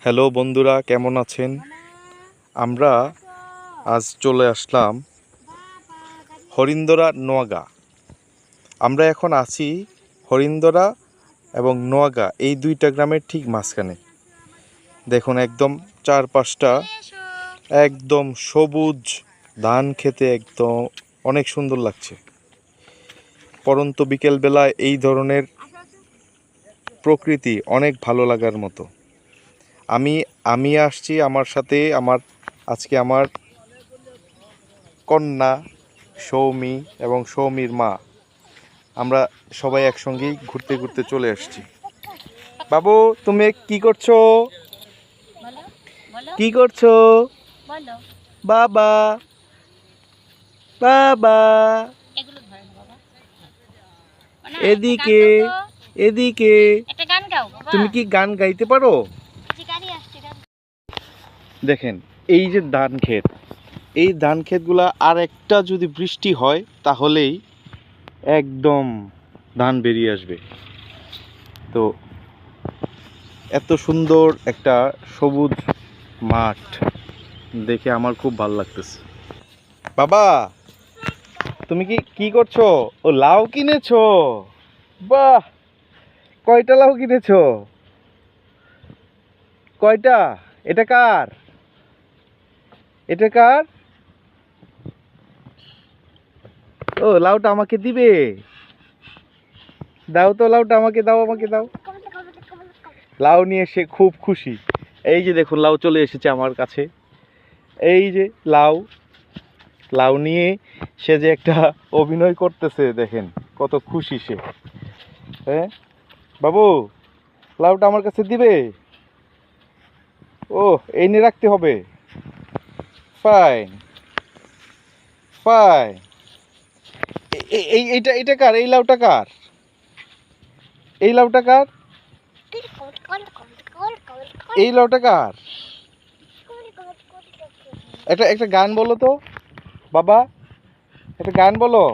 Hello বন্ধুরা, কেমন আছেন? আমরা আজ চলে আসলাম হরিন্দরা নোয়াগা। আমরা এখন আছি হরিন্দরা এবং নোয়াগা এই দুইটা গ্রামের ঠিক মাঝখানে। দেখুন একদম চারপাশটা একদম সবুজ, ধান খেতে একদম অনেক সুন্দর লাগছে। পরন্ত বিকেলবেলায় এই ধরনের প্রকৃতি অনেক ভালো লাগার মতো। আমি আসছি আমার সাথে আজকে আমার কন্যা সৌমি এবং সৌমির মা, আমরা সবাই একসঙ্গেই ঘুরতে ঘুরতে চলে আসছি। বাবু, তুমি কি করছো? কি করছো? বাবা বাবা এদিকে এদিকে। তুমি কি গান গাইতে পারো? দেখেন এই যে ধান ক্ষেত, এই ধান ক্ষেতগুলা আর একটা যদি বৃষ্টি হয় তাহলেই একদম ধান বেরিয়ে আসবে। তো এত সুন্দর একটা সবুজ মাঠ দেখে আমার খুব ভালো লাগতেছে। বাবা, তুমি কি করছো? ও, লাউ কিনেছো? বাহ, কয়টা লাউ কিনেছো? কয়টা? এটা কার? এটা কার? ও, লাউটা আমাকে দিবে? দাও তো লাউটা, আমাকে দাও, আমাকে দাও। লাউ নিয়ে সে খুব খুশি। এই যে দেখুন, লাউ চলে এসেছে আমার কাছে। এই যে লাউ, লাউ নিয়ে সে যে একটা অভিনয় করতেছে, দেখেন কত খুশি সে। হ্যাঁ বাবু, লাউটা আমার কাছে দিবে? ও, এই নিয়ে রাখতে হবে। Fine fine. এইটা কার? এই লাউটা কার? এই লাউটা কার? এই লাউটা কার? একটা একটা গান বলো তো বাবা, একটা গান বলো।